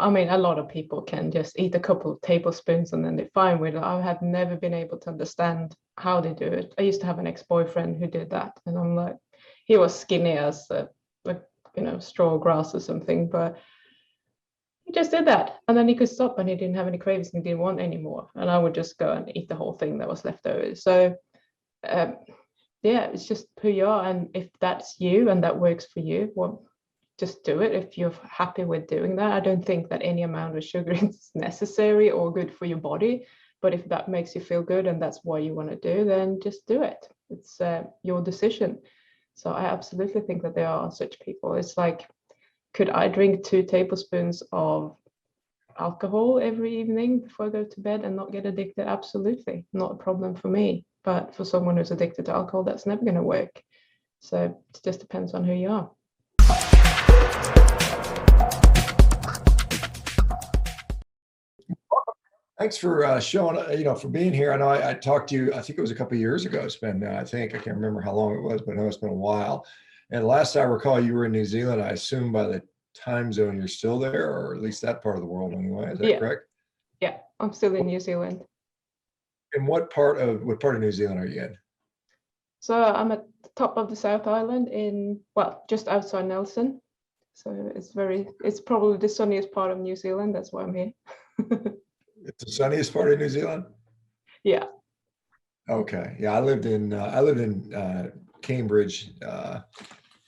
I mean, a lot of people can just eat a couple of tablespoons and then they're fine with it. I have never been able to understand how they do it. I used to have an ex-boyfriend who did that, and I'm like, he was skinny as straw grass or something, but he just did that, and then he could stop, and he didn't have any cravings and he didn't want any more, and I would just go and eat the whole thing that was left over. So yeah, it's just who you are, and if that's you and that works for you, well, just do it if you're happy with doing that. I don't think that any amount of sugar is necessary or good for your body, but if that makes you feel good and that's what you want to do, then just do it. It's your decision. So I absolutely think that there are such people. It's like, could I drink 2 tablespoons of alcohol every evening before I go to bed and not get addicted? Absolutely, not a problem for me. But for someone who's addicted to alcohol, that's never going to work. So it just depends on who you are. Thanks for showing, for being here. I know I talked to you, I think it was a couple of years ago. It's been, I can't remember how long it was, but I know it's been a while. And last I recall, you were in New Zealand. I assume by the time zone you're still there, or at least that part of the world anyway. Is that correct? Yeah, I'm still in New Zealand. And what part of New Zealand are you in? So I'm at the top of the South Island just outside Nelson. So it's probably the sunniest part of New Zealand. That's why I'm here. It's the sunniest part of New Zealand? Yeah. Okay. Yeah, I lived in Cambridge,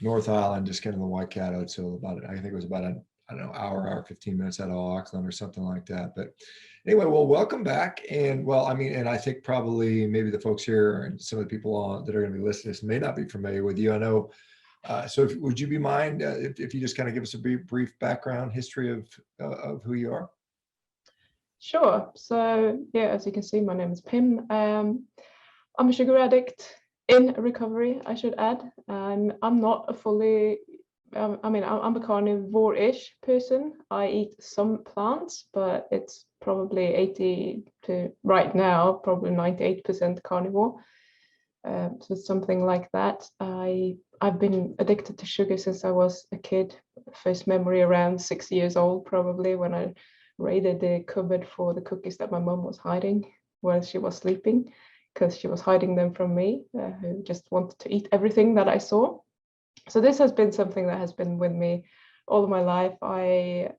North Island, just kind of the Waikato. So I think it was about hour 15 minutes out of Auckland or something like that. But anyway, well, welcome back. And and I think probably maybe the folks here and some of the people that are going to be listening to this may not be familiar with you. I know. So would you be mind if you just kind of give us a brief background history of who you are? Sure. So yeah, as you can see, my name is Pim. I'm a sugar addict in recovery, I should add. I'm not a fully, I'm a carnivore-ish person. I eat some plants, but it's probably 80 to right now, probably 98% carnivore. So it's something like that. I've been addicted to sugar since I was a kid. First memory around 6 years old, probably, when I raided the cupboard for the cookies that my mum was hiding while she was sleeping, because she was hiding them from me, who just wanted to eat everything that I saw. So this has been something that has been with me all of my life. I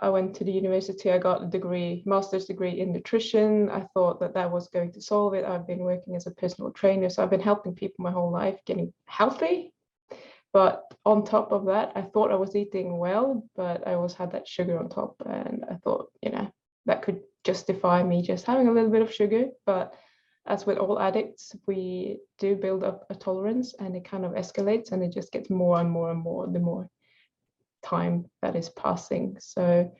went to the university. I got a master's degree in nutrition. I thought that was going to solve it. I've been working as a personal trainer, so I've been helping people my whole life getting healthy. But on top of that, I thought I was eating well, but I always had that sugar on top. And I thought, that could justify me just having a little bit of sugar. But as with all addicts, we do build up a tolerance, and it kind of escalates, and it just gets more and more and more the more time that is passing. So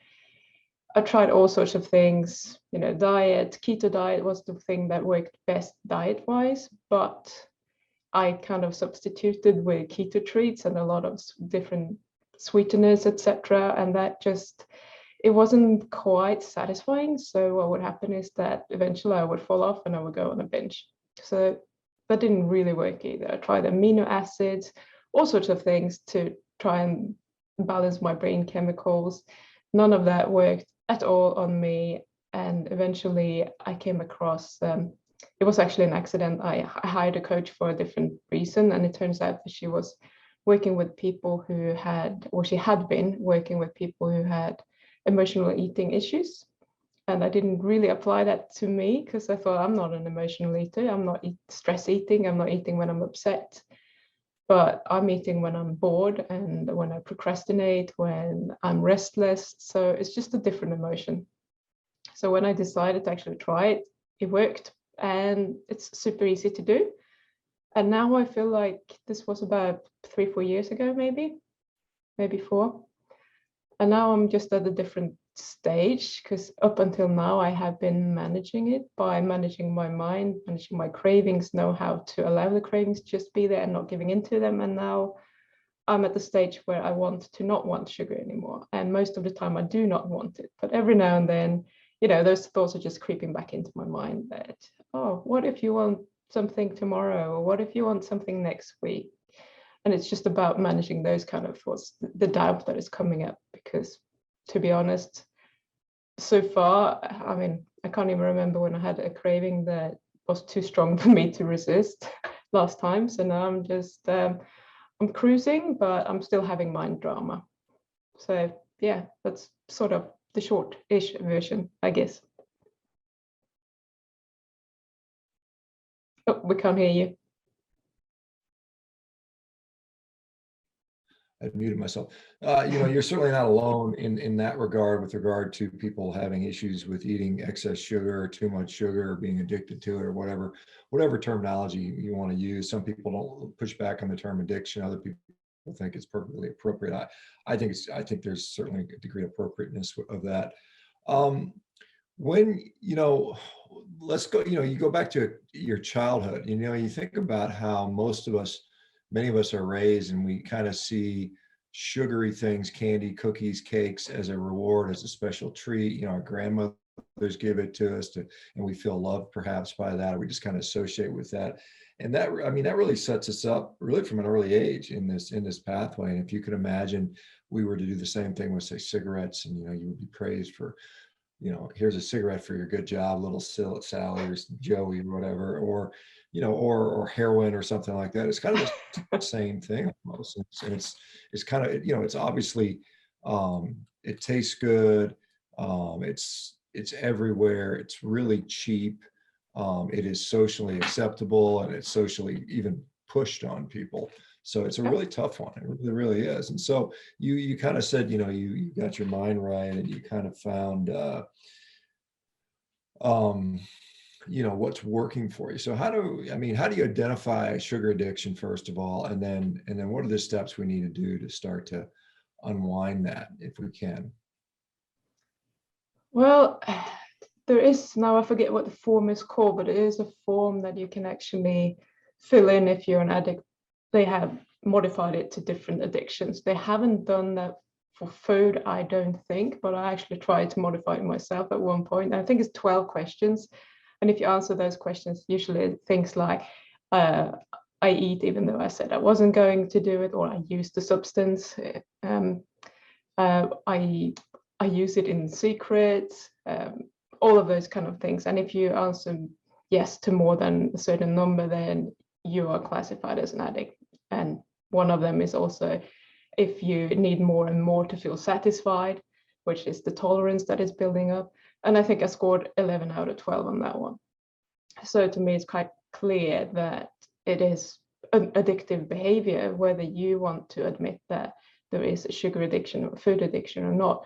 I tried all sorts of things, diet, keto diet was the thing that worked best diet-wise, but I kind of substituted with keto treats and a lot of different sweeteners, etc. And it wasn't quite satisfying. So what would happen is that eventually I would fall off and I would go on a binge. So that didn't really work either. I tried amino acids, all sorts of things to try and balance my brain chemicals. None of that worked at all on me. And eventually I came across it was actually an accident. I hired a coach for a different reason, and it turns out that she was working with people she had been working with people who had emotional eating issues. And I didn't really apply that to me, because I thought, I'm not an emotional eater. I'm not stress eating. I'm not eating when I'm upset, but I'm eating when I'm bored and when I procrastinate, when I'm restless. So it's just a different emotion. So when I decided to actually try it, it worked. And it's super easy to do. And now I feel like this was about 3-4 years ago, maybe 4. And now I'm just at a different stage, because up until now I have been managing it by managing my mind, managing my cravings, know how to allow the cravings to just be there and not giving into them. And now I'm at the stage where I want to not want sugar anymore. And most of the time I do not want it. But every now and then, those thoughts are just creeping back into my mind that, oh, what if you want something tomorrow? Or what if you want something next week? And it's just about managing those kind of thoughts, the doubt that is coming up, because to be honest, so far, I mean, I can't even remember when I had a craving that was too strong for me to resist last time. So now I'm just, I'm cruising, but I'm still having mind drama. So yeah, that's sort of the short-ish version, I guess. Oh, we can't hear you. I muted myself. You know, you're certainly not alone in that regard with regard to people having issues with eating excess sugar or too much sugar or being addicted to it or whatever terminology you want to use. Some people don't push back on the term addiction. Other people think it's perfectly appropriate. I think there's certainly a degree of appropriateness of that. When, you know, let's go, you know, you go back to your childhood, you know, you think about how many of us are raised, and we kind of see sugary things, candy, cookies, cakes, as a reward, as a special treat. You know, our grandmothers give it to us and we feel loved perhaps by that. We just kind of associate with that. And that, I mean, that really sets us up really from an early age in this pathway. And if you could imagine we were to do the same thing with, say, cigarettes, and, you know, you would be praised for, you know, here's a cigarette for your good job, little Sally or Joey or whatever, or, you know, or heroin or something like that. It's kind of the same thing almost. And it's kind of, you know, it's obviously, it tastes good. It's everywhere. It's really cheap. It is socially acceptable, and it's socially even pushed on people. So it's a really tough one. It really, really is. And so you kind of said, you know, you got your mind right, and you kind of found, you know, what's working for you. So how do you identify sugar addiction, first of all, and then what are the steps we need to do to start to unwind that, if we can? Well, there is, now I forget what the form is called, but it is a form that you can actually fill in if you're an addict. They have modified it to different addictions. They haven't done that for food, I don't think, but I actually tried to modify it myself at one point. I think it's 12 questions. And if you answer those questions, usually things like, I eat even though I said I wasn't going to do it, or I use the substance. I use it in secret, all of those kind of things. And if you answer yes to more than a certain number, then you are classified as an addict. And one of them is also if you need more and more to feel satisfied, which is the tolerance that is building up. And I think I scored 11 out of 12 on that one. So to me, it's quite clear that it is an addictive behavior, whether you want to admit that there is a sugar addiction or food addiction or not.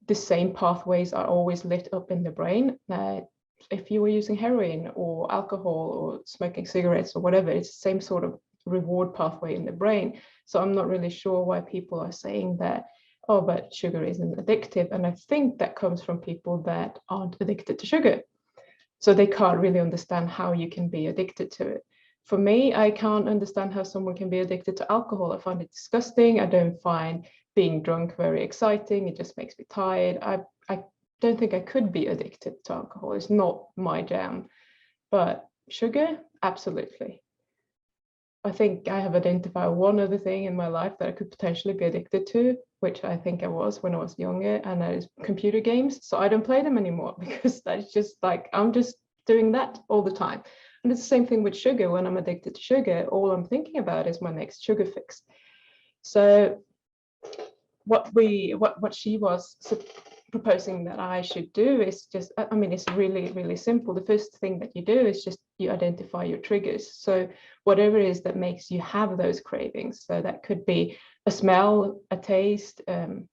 The same pathways are always lit up in the brain. If you were using heroin or alcohol or smoking cigarettes or whatever, it's the same sort of reward pathway in the brain. So I'm not really sure why people are saying that, oh, but sugar isn't addictive. And I think that comes from people that aren't addicted to sugar. So they can't really understand how you can be addicted to it. For me, I can't understand how someone can be addicted to alcohol. I find it disgusting. I don't find being drunk very exciting. It just makes me tired. I don't think I could be addicted to alcohol. It's not my jam. But sugar, absolutely. I think I have identified one other thing in my life that I could potentially be addicted to, which I think I was when I was younger, and that is computer games. So I don't play them anymore because that's just like, I'm just doing that all the time. And it's the same thing with sugar. When I'm addicted to sugar, all I'm thinking about is my next sugar fix. So what she was proposing that I should do is just, I mean, it's really, really simple. The first thing that you do is just you identify your triggers. So whatever it is that makes you have those cravings. So that could be a smell, a taste, an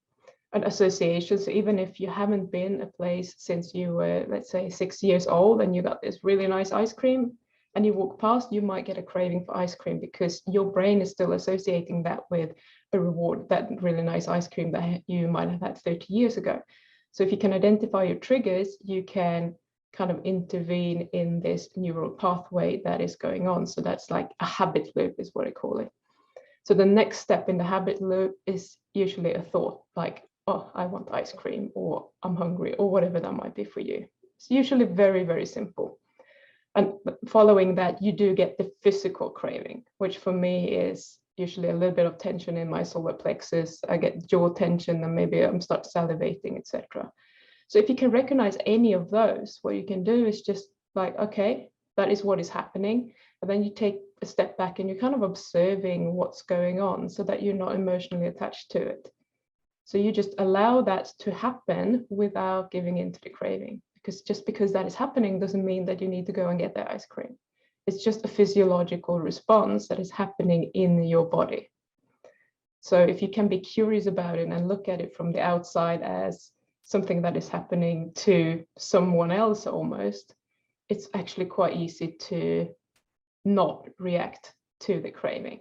association. So even if you haven't been a place since you were, let's say, 6 years old, and you got this really nice ice cream and you walk past, you might get a craving for ice cream because your brain is still associating that with a reward, that really nice ice cream that you might have had 30 years ago. So if you can identify your triggers, you can kind of intervene in this neural pathway that is going on. So that's like a habit loop is what I call it. So the next step in the habit loop is usually a thought like, oh, I want ice cream, or I'm hungry, or whatever that might be for you. It's usually very, very simple. And following that, you do get the physical craving, which for me is usually a little bit of tension in my solar plexus. I get jaw tension, and maybe I'm start salivating, etc. So if you can recognize any of those, what you can do is just like, okay, that is what is happening. And then you take a step back and you're kind of observing what's going on so that you're not emotionally attached to it. So you just allow that to happen without giving in to the craving, because just because that is happening doesn't mean that you need to go and get the ice cream. It's just a physiological response that is happening in your body. So if you can be curious about it and look at it from the outside as something that is happening to someone else almost, it's actually quite easy to not react to the craving.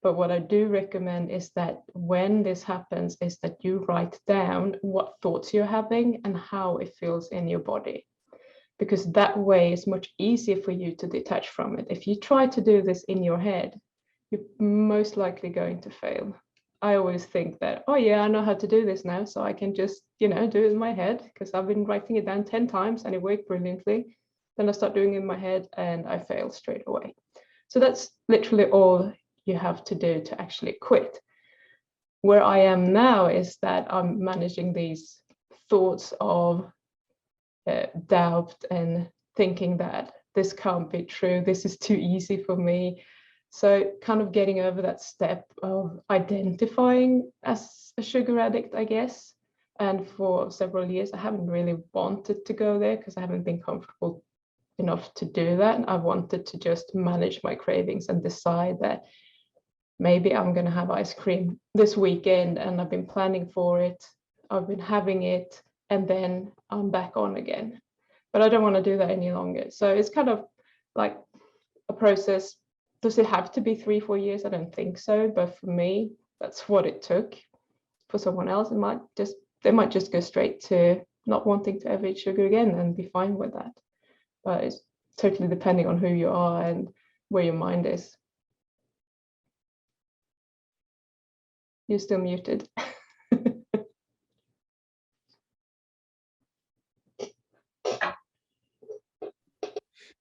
But what I do recommend is that when this happens, is that you write down what thoughts you're having and how it feels in your body. Because that way it's much easier for you to detach from it. If you try to do this in your head, you're most likely going to fail. I always think that, oh yeah, I know how to do this now, so I can just, do it in my head because I've been writing it down 10 times and it worked brilliantly. Then I start doing it in my head and I fail straight away. So that's literally all you have to do to actually quit. Where I am now is that I'm managing these thoughts of doubt and thinking that this can't be true, this is too easy for me. So kind of getting over that step of identifying as a sugar addict, I guess. And for several years, I haven't really wanted to go there because I haven't been comfortable enough to do that. I wanted to just manage my cravings and decide that maybe I'm going to have ice cream this weekend, and I've been planning for it. I've been having it, and then I'm back on again. But I don't want to do that any longer. So it's kind of like a process. Does it have to be 3-4 years? I don't think so. But for me, that's what it took. For someone else, they might just go straight to not wanting to ever eat sugar again and be fine with that. But it's totally depending on who you are and where your mind is. You're still muted.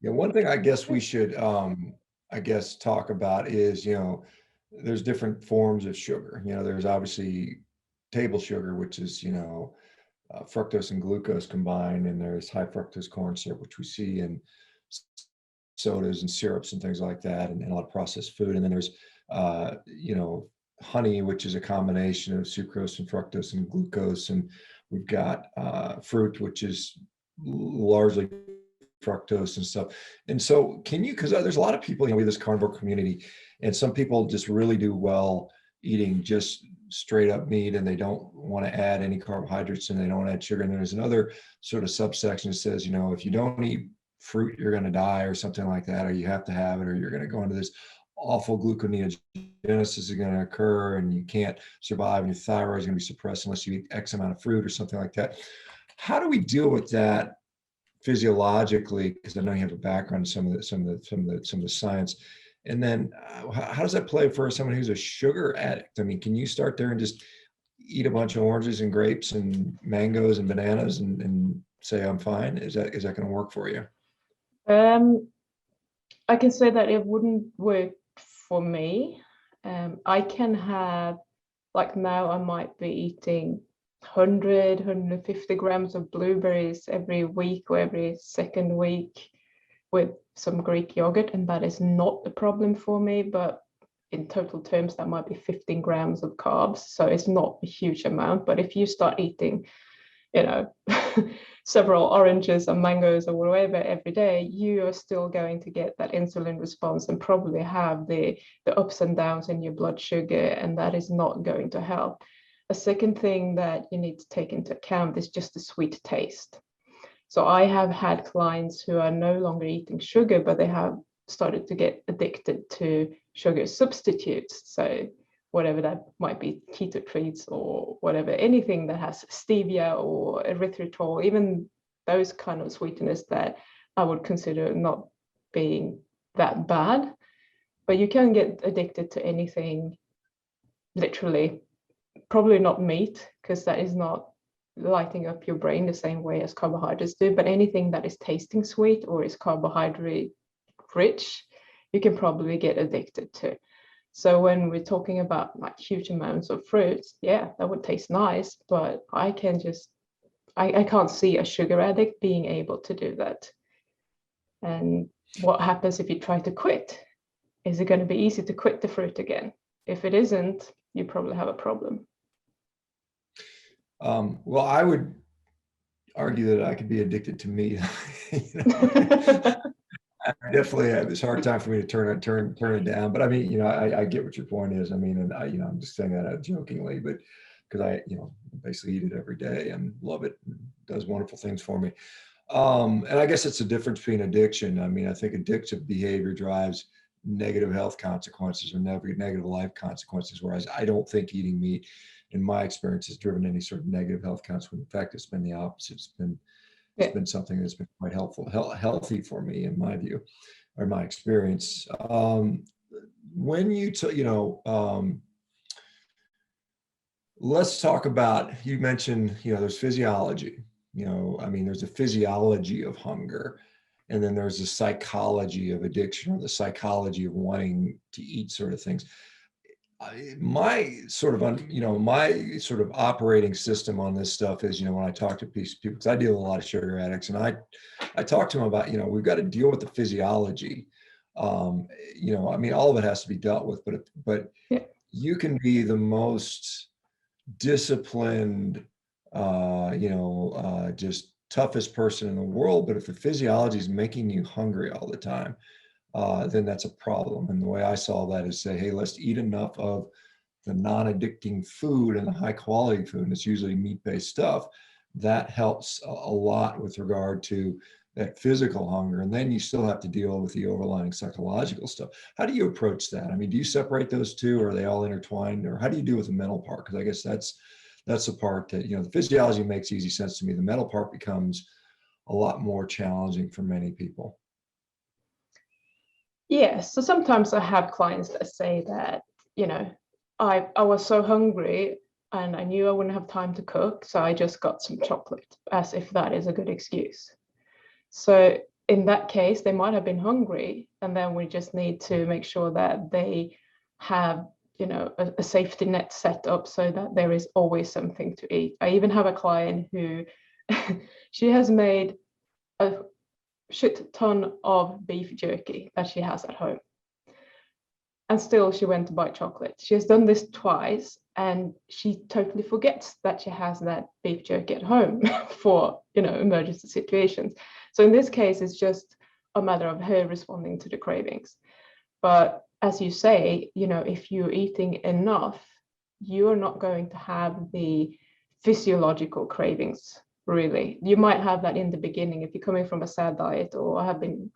Yeah, one thing I guess we should talk about is, there's different forms of sugar. There's obviously table sugar, which is, fructose and glucose combined, and there's high fructose corn syrup, which we see in sodas and syrups and things like that, and a lot of processed food. And then there's, honey, which is a combination of sucrose and fructose and glucose. And we've got fruit, which is largely fructose and stuff. And so because there's a lot of people, we have this carnivore community, and some people just really do well eating just straight up meat, and they don't want to add any carbohydrates, and they don't add sugar. And there's another sort of subsection that says, if you don't eat fruit, you're going to die or something like that, or you have to have it, or you're going to go into this awful gluconeogenesis is going to occur, and you can't survive, and your thyroid is going to be suppressed unless you eat X amount of fruit or something like that. How do we deal with that physiologically? Because I know you have a background in some of the science. And then how does that play for someone who's a sugar addict? I mean, can you start there and just eat a bunch of oranges and grapes and mangoes and bananas and say I'm fine? Is that going to work for you? I can say that it wouldn't work for me. I can have, like now I might be eating 150 grams of blueberries every week or every second week with some Greek yogurt, and that is not a problem for me. But in total terms, that might be 15 grams of carbs. So it's not a huge amount. But if you start eating, several oranges and mangoes or whatever every day, you are still going to get that insulin response and probably have the ups and downs in your blood sugar, and that is not going to help. A second thing that you need to take into account is just the sweet taste. So I have had clients who are no longer eating sugar, but they have started to get addicted to sugar substitutes. So whatever that might be, keto treats or whatever, anything that has stevia or erythritol, even those kind of sweeteners that I would consider not being that bad. But you can get addicted to anything, literally. Probably not meat, because that is not lighting up your brain the same way as carbohydrates do, but anything that is tasting sweet or is carbohydrate rich, you can probably get addicted to. So when we're talking about like huge amounts of fruits, yeah, that would taste nice, but I can't see a sugar addict being able to do that. And what happens if you try to quit? Is it going to be easy to quit the fruit again? If it isn't, you probably have a problem. Well, I would argue that I could be addicted to meat. I definitely have this hard time for me to turn it down. But I mean, I get what your point is. I mean, and I'm just saying that out jokingly, but because I, basically eat it every day and love it. And does wonderful things for me. And I guess it's a difference between addiction. I mean, I think addictive behavior drives negative health consequences or negative life consequences, whereas I don't think eating meat, in my experience, has driven any sort of negative health consequence. In fact, it's been the opposite. It's been something that's been quite healthy for me, in my view, or my experience. When let's talk about, you mentioned, there's physiology. I mean, there's a physiology of hunger, and then there's a psychology of addiction, or the psychology of wanting to eat sort of things. My sort of operating system on this stuff is, when I talk to people, because I deal with a lot of sugar addicts, and I talk to them about, we've got to deal with the physiology. I mean, all of it has to be dealt with, but Yeah. you can be the most disciplined, just toughest person in the world, but if the physiology is making you hungry all the time, then that's a problem. And the way I solve that is say, hey, let's eat enough of the non-addicting food and the high quality food, and it's usually meat-based stuff. That helps a lot with regard to that physical hunger. And then you still have to deal with the overlying psychological stuff. How do you approach that? I mean, do you separate those two, or are they all intertwined, or how do you deal with the mental part? Because I guess that's the part that, the physiology makes easy sense to me. The mental part becomes a lot more challenging for many people. Yeah, so sometimes I have clients that say that, I was so hungry and I knew I wouldn't have time to cook, so I just got some chocolate, as if that is a good excuse. So in that case, they might have been hungry, and then we just need to make sure that they have, a safety net set up so that there is always something to eat. I even have a client who she has made a shit ton of beef jerky that she has at home, and still she went to buy chocolate. She has done this twice, and she totally forgets that she has that beef jerky at home for, emergency situations. So in this case, it's just a matter of her responding to the cravings. But as you say, if you're eating enough, you're not going to have the physiological cravings. Really, you might have that in the beginning if you're coming from a sad diet, or have been,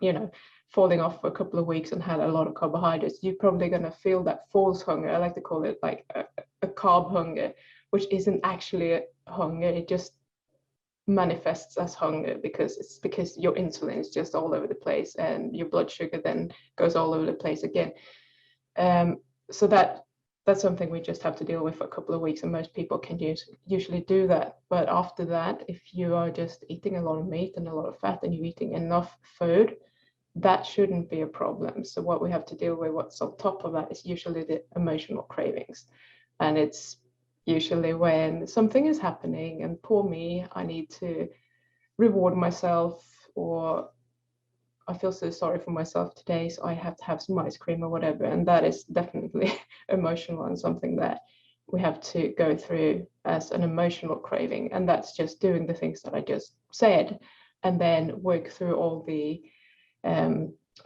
falling off for a couple of weeks and had a lot of carbohydrates. You're probably going to feel that false hunger. I like to call it like a carb hunger, which isn't actually a hunger. It just manifests as hunger because your insulin is just all over the place, and your blood sugar then goes all over the place again. So that's something we just have to deal with for a couple of weeks, and most people can usually do that. But after that, if you are just eating a lot of meat and a lot of fat, and you're eating enough food, that shouldn't be a problem. So what we have to deal with, what's on top of that, is usually the emotional cravings. And it's usually when something is happening, and poor me, I need to reward myself, or I feel so sorry for myself today, so I have to have some ice cream or whatever. And that is definitely emotional, and something that we have to go through as an emotional craving. And that's just doing the things that I just said, and then work through all the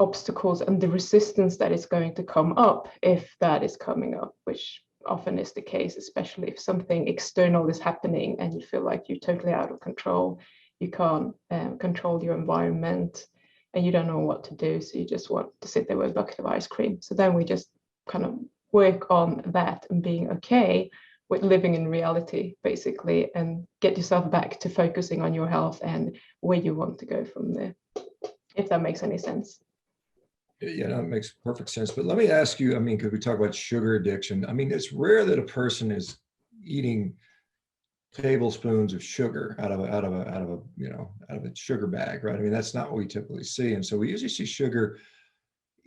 obstacles and the resistance that is going to come up if that is coming up, which often is the case, especially if something external is happening and you feel like you're totally out of control. You can't control your environment, and you don't know what to do, so you just want to sit there with a bucket of ice cream. So then we just kind of work on that and being okay with living in reality, basically, and get yourself back to focusing on your health and where you want to go from there, if that makes any sense. Yeah, no, it makes perfect sense. But let me ask you, I mean, because we talk about sugar addiction, I mean, it's rare that a person is eating tablespoons of sugar out of a sugar bag, right? I mean, that's not what we typically see. And so we usually see sugar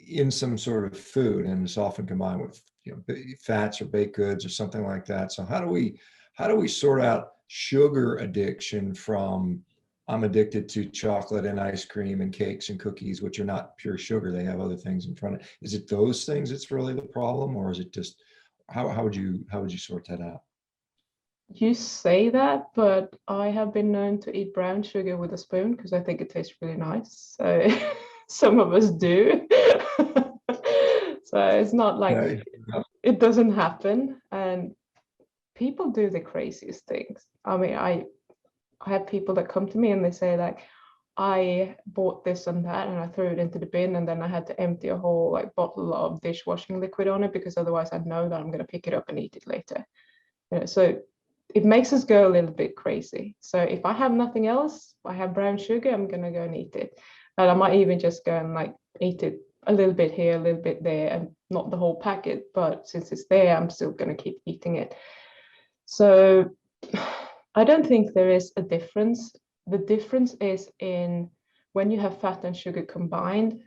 in some sort of food, and it's often combined with fats or baked goods or something like that. So how do we sort out sugar addiction from I'm addicted to chocolate and ice cream and cakes and cookies, which are not pure sugar. They have other things in front of it. Is it those things that's really the problem, or is it just how would you sort that out? You say that, but I have been known to eat brown sugar with a spoon because I think it tastes really nice. So some of us do. So it's not like Okay. it doesn't happen. And people do the craziest things. I mean, I have people that come to me and they say like, I bought this and that and I threw it into the bin and then I had to empty a whole like bottle of dishwashing liquid on it because otherwise I know that I'm going to pick it up and eat it later. So it makes us go a little bit crazy. So if I have nothing else, I have brown sugar, I'm going to go and eat it. And I might even just go and like eat it a little bit here, a little bit there, and not the whole packet. But since it's there, I'm still going to keep eating it. So I don't think there is a difference. The difference is in when you have fat and sugar combined,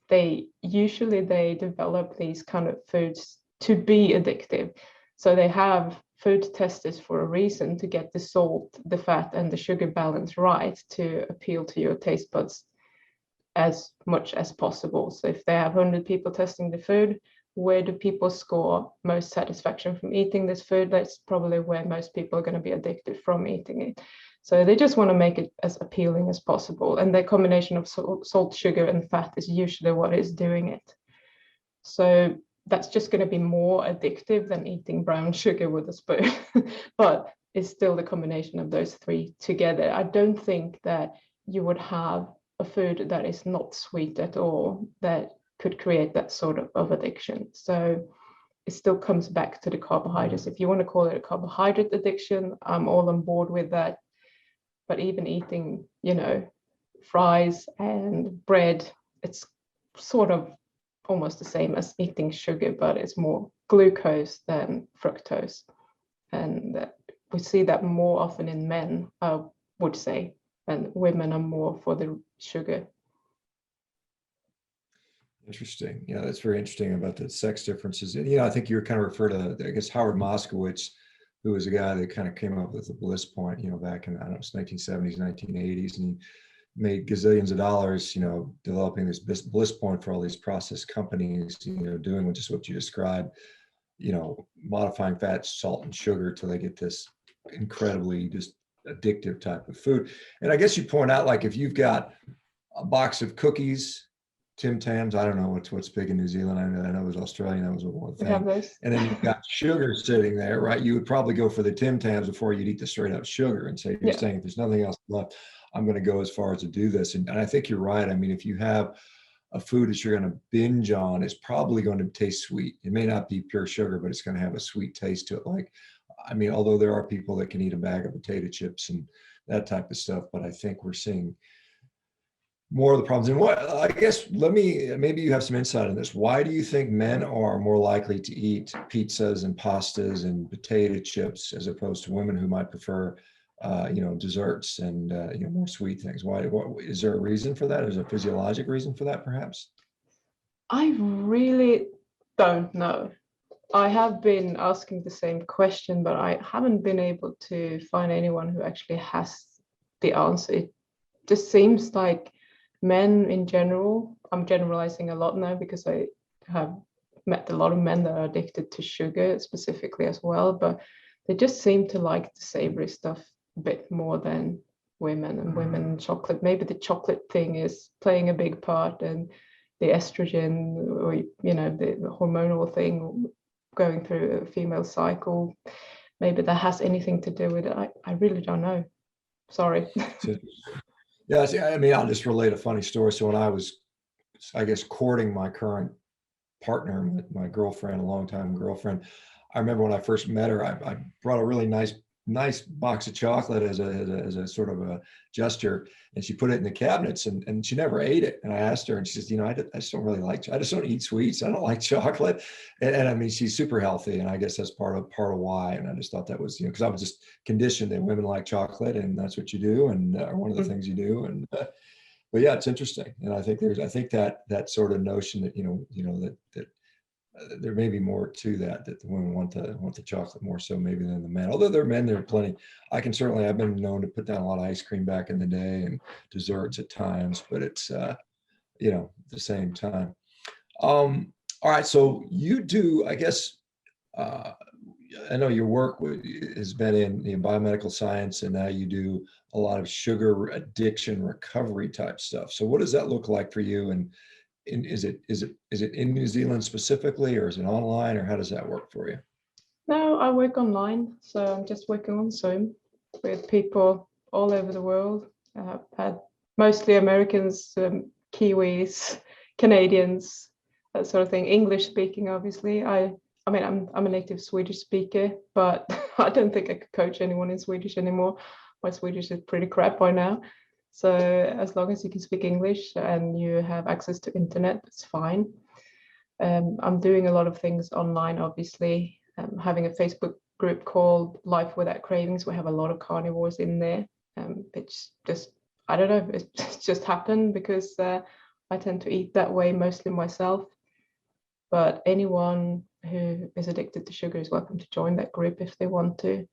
they develop these kind of foods to be addictive. So they have food testers for a reason to get the salt, the fat, and the sugar balance right to appeal to your taste buds as much as possible. So if they have 100 people testing the food, where do people score most satisfaction from eating this food? That's probably where most people are going to be addicted from eating it. So they just want to make it as appealing as possible. And the combination of salt, sugar, and fat is usually what is doing it. So that's just going to be more addictive than eating brown sugar with a spoon. But it's still the combination of those three together. I don't think that you would have a food that is not sweet at all that could create that sort of addiction. So it still comes back to the carbohydrates. If you want to call it a carbohydrate addiction, I'm all on board with that. But even eating, fries and bread, it's sort of almost the same as eating sugar, but it's more glucose than fructose. And we see that more often in men, I would say, and women are more for the sugar. Interesting. Yeah, that's very interesting about the sex differences. And, I think you were kind of referred to, I guess, Howard Moskowitz, who was a guy that kind of came up with the bliss point, back in, I don't know, 1970s, 1980s. And he made gazillions of dollars, developing this bliss point for all these processed companies, doing just what you described, modifying fat, salt, and sugar till they get this incredibly just addictive type of food. And I guess you point out, like, if you've got a box of cookies, Tim Tams, I don't know what's big in New Zealand. I know it was Australian. That was one thing. And then you've got sugar sitting there, right? You would probably go for the Tim Tams before you'd eat the straight up sugar and say, you're saying if there's nothing else left, I'm going to go as far as to do this. And I think you're right. I mean, if you have a food that you're going to binge on, it's probably going to taste sweet. It may not be pure sugar, but it's going to have a sweet taste to it. Like, I mean, although there are people that can eat a bag of potato chips and that type of stuff, but I think we're seeing more of the problems. And what, I guess, maybe you have some insight on this. Why do you think men are more likely to eat pizzas and pastas and potato chips as opposed to women who might prefer, desserts and, more sweet things? Why, is there a reason for that? Is there a physiologic reason for that, perhaps? I really don't know. I have been asking the same question, but I haven't been able to find anyone who actually has the answer. It just seems like men in general, I'm generalizing a lot now because I have met a lot of men that are addicted to sugar specifically as well, but they just seem to like the savory stuff a bit more than women. And women and chocolate, maybe the chocolate thing is playing a big part, and the estrogen, or the hormonal thing going through a female cycle, maybe that has anything to do with it. I really don't know. Sorry. Yeah, I mean, I'll just relate a funny story. So when I was, I guess, courting my current partner, my girlfriend, a longtime girlfriend, I remember when I first met her, I brought a really nice box of chocolate as a sort of a gesture, and she put it in the cabinets, and she never ate it. And I asked her, and she says, I just don't really I just don't eat sweets. I don't like chocolate. And I mean, she's super healthy, and I guess that's part of why. And I just thought that was, because I was just conditioned that women like chocolate, and that's what you do, and one of the things you do. And but yeah, it's interesting, and I think that sort of notion that that there may be more to that the women want the chocolate more so maybe than the men. Although there are men, there are plenty. I've been known to put down a lot of ice cream back in the day and desserts at times, but it's at the same time. All right, so you do, I guess, uh, I know your work has been in biomedical science, and now you do a lot of sugar addiction recovery type stuff. So what does that look like for you? And is it in New Zealand specifically, or is it online, or how does that work for you? No, I work online, so I'm just working on Zoom with people all over the world. Had mostly Americans, Kiwis, Canadians, that sort of thing. English speaking, obviously. I mean, I'm a native Swedish speaker, but I don't think I could coach anyone in Swedish anymore. My Swedish is pretty crap by now. So as long as you can speak English and you have access to internet, it's fine. I'm doing a lot of things online, obviously. Having a Facebook group called Life Without Cravings. We have a lot of carnivores in there. It's just, I don't know, it's just happened because I tend to eat that way mostly myself. But anyone who is addicted to sugar is welcome to join that group if they want to.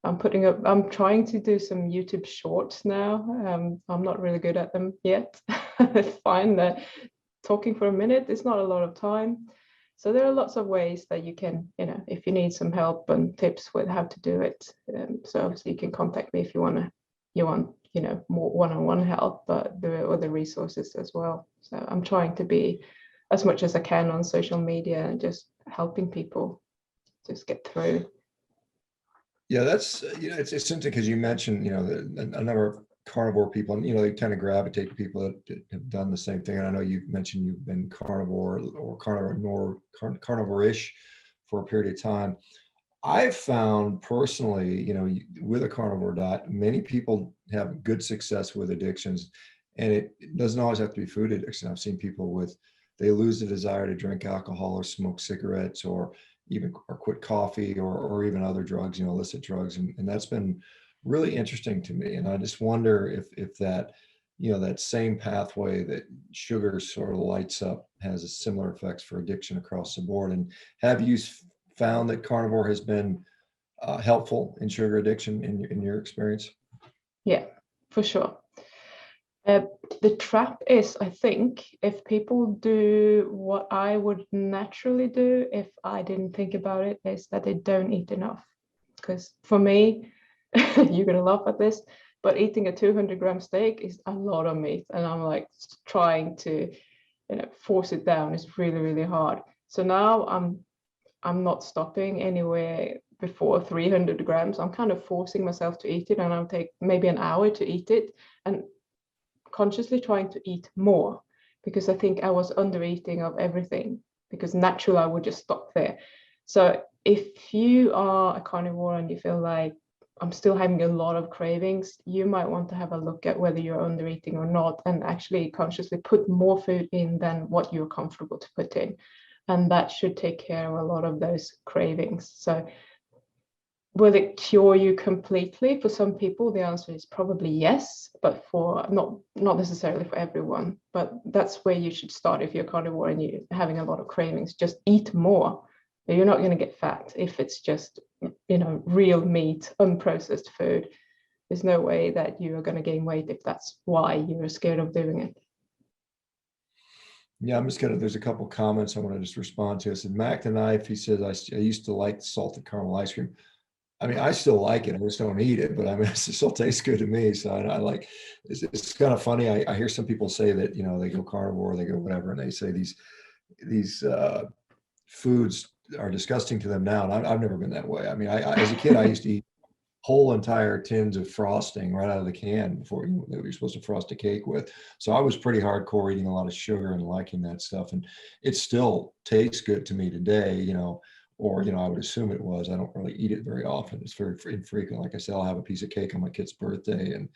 I'm trying to do some YouTube shorts now. I'm not really good at them yet. I find that talking for a minute is not a lot of time. So there are lots of ways that you can, if you need some help and tips with how to do it. So obviously you can contact me if you want, more one-on-one help, but there are other resources as well. So I'm trying to be as much as I can on social media and just helping people just get through. Yeah, that's it's interesting because you mentioned a number of carnivore people, and they kind of gravitate to people that have done the same thing. And I know you mentioned you've been carnivore or carnivore-ish for a period of time. I've found personally, with a carnivore diet, many people have good success with addictions, and it doesn't always have to be food addiction. I've seen people they lose the desire to drink alcohol or smoke cigarettes or quit coffee or even other drugs, illicit drugs. And that's been really interesting to me. And I just wonder if that, that same pathway that sugar sort of lights up has a similar effects for addiction across the board. And have you found that carnivore has been helpful in sugar addiction in your experience? Yeah, for sure. The trap is, I think, if people do what I would naturally do if I didn't think about it, is that they don't eat enough. Because for me, you're going to laugh at this, but eating a 200-gram steak is a lot of meat. And I'm like trying to force it down. It's really, really hard. So now I'm not stopping anywhere before 300 grams. I'm kind of forcing myself to eat it, and I'll take maybe an hour to eat it. And consciously trying to eat more because I think I was under eating of everything, because naturally I would just stop there. So if you are a carnivore and you feel like I'm still having a lot of cravings, you might want to have a look at whether you're under eating or not, and actually consciously put more food in than what you're comfortable to put in. And that should take care of a lot of those cravings. So will it cure you completely? For some people, the answer is probably yes, but for not necessarily for everyone. But that's where you should start if you're carnivore and you're having a lot of cravings. Just eat more. You're not going to get fat if it's just, real meat, unprocessed food. There's no way that you are going to gain weight if that's why you're scared of doing it. Yeah, there's a couple comments I want to just respond to. I said, Mac the Knife, he says, I used to like salted caramel ice cream. I mean, I still like it. I just don't eat it, but I mean, it still tastes good to me. So I like, it's kind of funny. I hear some people say that, they go carnivore, they go whatever, and they say these foods are disgusting to them now. And I've never been that way. I mean, as a kid, I used to eat whole entire tins of frosting right out of the can before that you're supposed to frost a cake with. So I was pretty hardcore eating a lot of sugar and liking that stuff. And it still tastes good to me today, or, I would assume it was. I don't really eat it very often. It's very infrequent. Like I said, I'll have a piece of cake on my kid's birthday and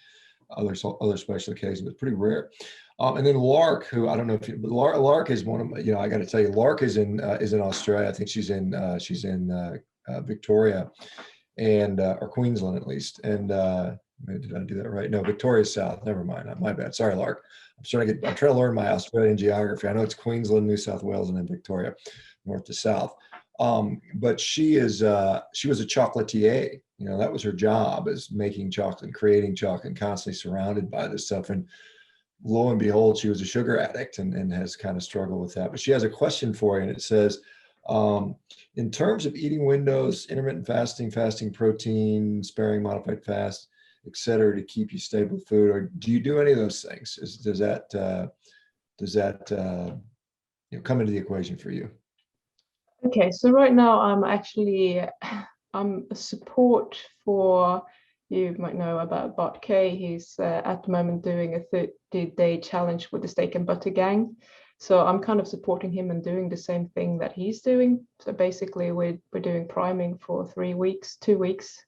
other special occasions. It's pretty rare. And then Lark, who I don't know if you, but Lark is one of my, I got to tell you, Lark is in Australia. I think she's in Victoria and or Queensland at least. And did I do that right? No, Victoria's South. Never mind. My bad. Sorry, Lark. I'm trying to learn my Australian geography. I know it's Queensland, New South Wales, and then Victoria. north to south. But she was a chocolatier. You know, that was her job, is making chocolate and creating chocolate and constantly surrounded by this stuff. And lo and behold, she was a sugar addict and has kind of struggled with that. But she has a question for you, and it says, in terms of eating windows, intermittent fasting, fasting protein, sparing modified fast, et cetera, to keep you stable with food, or do you do any of those things? Does that come into the equation for you? Okay, so right now I'm a support for, you might know about Bart K. He's at the moment doing a 30-day challenge with the Steak and Butter Gang. So I'm kind of supporting him and doing the same thing that he's doing. So basically we're doing priming for 2 weeks,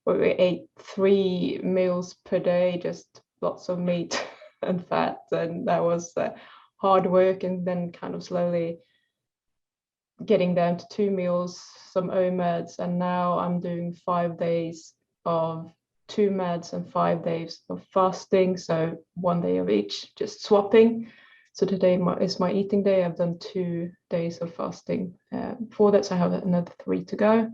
where we ate 3 meals per day, just lots of meat and fat. And that was hard work, and then kind of slowly getting down to 2 meals, some OMADs, and now I'm doing 5 days of 2 meds and 5 days of fasting. So 1 day of each, just swapping. So today is my eating day. I've done 2 days of fasting. For that, so I have another 3 to go.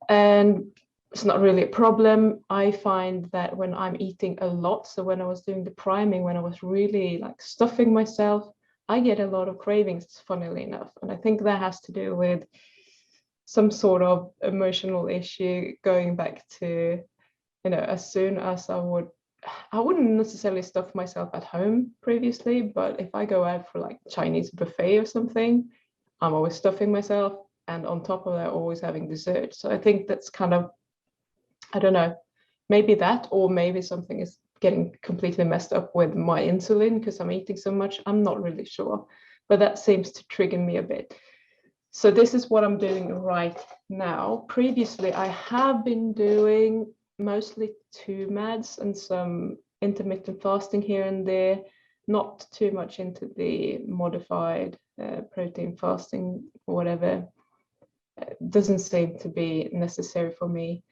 And it's not really a problem. I find that when I'm eating a lot, so when I was doing the priming, when I was really like stuffing myself, I get a lot of cravings, funnily enough. And I think that has to do with some sort of emotional issue going back to, as soon as I wouldn't necessarily stuff myself at home previously, but if I go out for like Chinese buffet or something, I'm always stuffing myself. And on top of that, always having dessert. So I think that's kind of, I don't know, maybe that, or maybe something is getting completely messed up with my insulin because I'm eating so much. I'm not really sure, but that seems to trigger me a bit. So this is what I'm doing right now. Previously, I have been doing mostly 2 meds and some intermittent fasting here and there, not too much into the modified protein fasting or whatever. Doesn't seem to be necessary for me.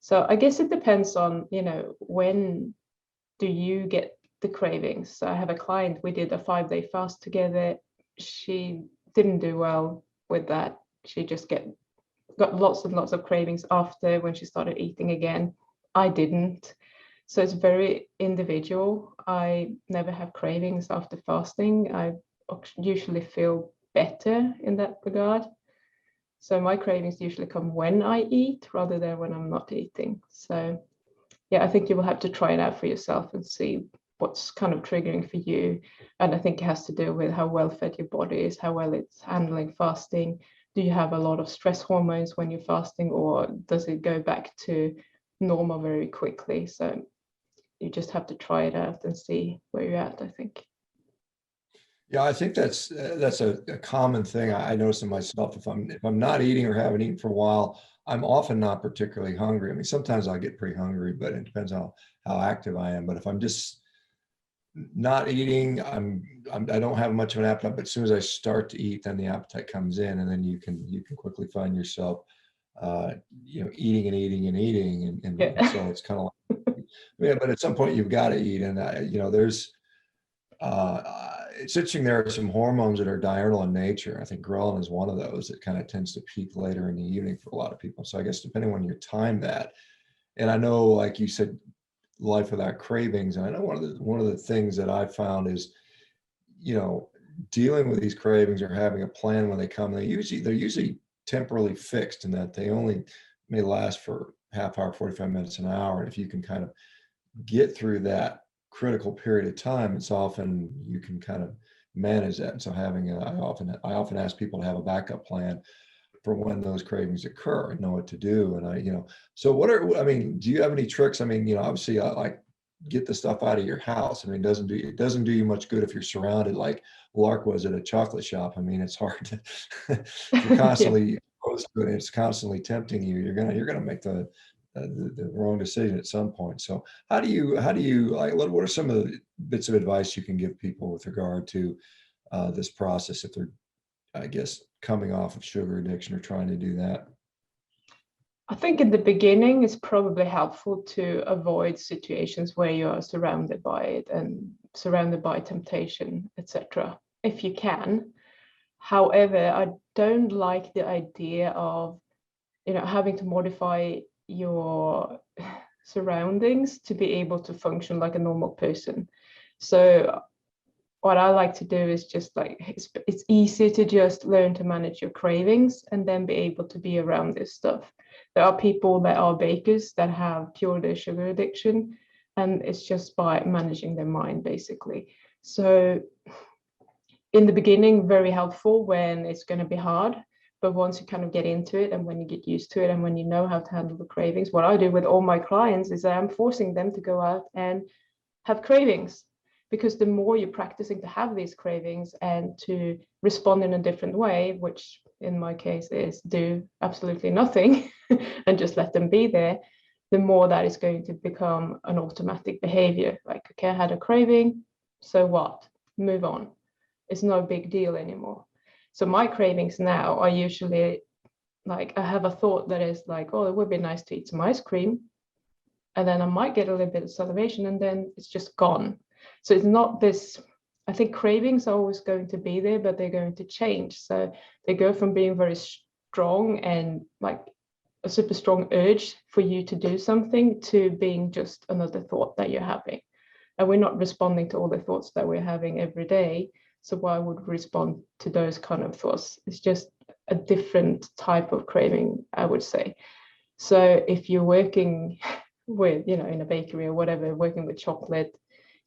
So I guess it depends on, when do you get the cravings? So I have a client, we did a 5-day fast together. She didn't do well with that. She just got lots and lots of cravings after when she started eating again. I didn't. So it's very individual. I never have cravings after fasting. I usually feel better in that regard. So my cravings usually come when I eat rather than when I'm not eating. So yeah, I think you will have to try it out for yourself and see what's kind of triggering for you. And I think it has to do with how well fed your body is, how well it's handling fasting. Do you have a lot of stress hormones when you're fasting, or does it go back to normal very quickly? So you just have to try it out and see where you're at, I think. Yeah, I think that's a common thing I notice in myself. If I'm not eating or haven't eaten for a while, I'm often not particularly hungry. I mean, sometimes I'll get pretty hungry, but it depends on how active I am. But if I'm just not eating, I don't have much of an appetite. But as soon as I start to eat, then the appetite comes in, and then you can quickly find yourself, eating and eating and eating, and Yeah. so it's kind of like, yeah. But at some point, you've got to eat, and there's. It's interesting. There are some hormones that are diurnal in nature. I think ghrelin is one of those that kind of tends to peak later in the evening for a lot of people. So I guess depending on your time that, and I know, like you said, life without cravings. And I know one of the things that I found is, dealing with these cravings or having a plan when they come. They're usually temporarily fixed in that they only may last for half hour, 45 minutes, an hour. And if you can kind of get through that critical period of time, it's often you can kind of manage that. And so I often ask people to have a backup plan for when those cravings occur and know what to do. And so do you have any tricks? I mean, obviously I like get the stuff out of your house. I mean, it doesn't do you much good if you're surrounded like Lark was at a chocolate shop. I mean, it's hard to if you're constantly exposed to it and it's constantly tempting you, you're gonna make the wrong decision at some point. So how do you like, what are some of the bits of advice you can give people with regard to this process if they're, I guess, coming off of sugar addiction or trying to do that? I think in the beginning, it's probably helpful to avoid situations where you're surrounded by it and surrounded by temptation, etc., if you can. However, I don't like the idea of, having to modify your surroundings to be able to function like a normal person. So what I like to do is just like, it's easier to just learn to manage your cravings and then be able to be around this stuff. There are people that are bakers that have purely sugar addiction, and it's just by managing their mind basically. So in the beginning, very helpful when it's going to be hard. But once you kind of get into it and when you get used to it and when you know how to handle the cravings, what I do with all my clients is that I'm forcing them to go out and have cravings, because the more you're practicing to have these cravings and to respond in a different way, which in my case is do absolutely nothing and just let them be there, the more that is going to become an automatic behavior. Like, okay, I had a craving, so what? Move on. It's no big deal anymore. So my cravings now are usually like, I have a thought that is like, oh, it would be nice to eat some ice cream. And then I might get a little bit of salivation and then it's just gone. So it's not this, I think cravings are always going to be there, but they're going to change. So they go from being very strong and like a super strong urge for you to do something to being just another thought that you're having. And we're not responding to all the thoughts that we're having every day. So why would we respond to those kind of thoughts? It's just a different type of craving, I would say. So if you're working with, in a bakery or whatever, working with chocolate,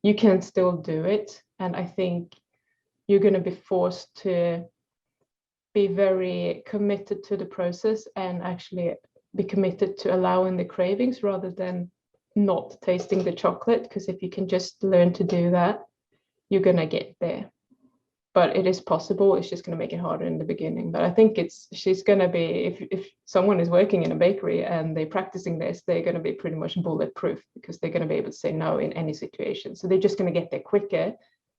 you can still do it. And I think you're going to be forced to be very committed to the process and actually be committed to allowing the cravings rather than not tasting the chocolate. Because if you can just learn to do that, you're going to get there. But it is possible. It's just going to make it harder in the beginning. But I think she's going to be, if someone is working in a bakery and they're practicing this, they're going to be pretty much bulletproof because they're going to be able to say no in any situation. So they're just going to get there quicker.